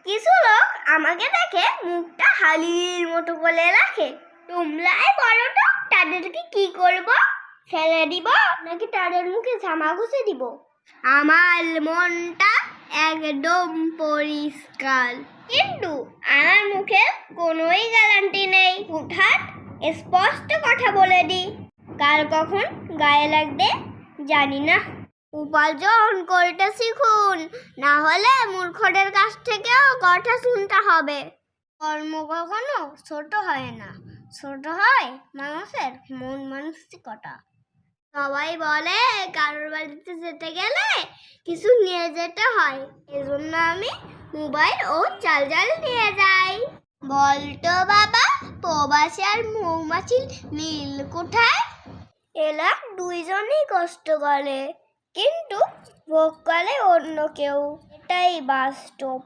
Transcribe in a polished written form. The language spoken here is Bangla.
কিছু লোক আমাকে দেখে মুখটা হালির মতো করে রাখে। তোমরাই বলো তো, তাদেরকে কি করব? ফেলে দিব নাকি তাদের মুখে ঝামা ঘষে দিব? আমার মনটা একদম পরিষ্কার, কিন্তু আমার মুখে কোনোই গ্যারান্টি নেই। হুটহাট স্পষ্ট কথা বলে দিই, কার কখন গায়ে লাগবে জানি না। উপার্জন করতে শিখুন, না হলে মূর্খদের কাছ থেকেও কথা শুনতে হবে। কর্ম কখনো ছোট হয় না, ছোট হয় মানুষের মন মানসিকতা। সবাই বলে কারোর বাড়িতে যেতে গেলে কিছু নিয়ে যেতে হয়, এজন্য আমি মোবাইল ও চার্জার নিয়ে যাই। বলতো বাবা, প্রবাসী আর মৌমাছির মিল কোথায়? এরা দুইজনই কষ্ট করে, কিন্তু ভোগ করে অন্য কেউ, এটাই বাস্তব।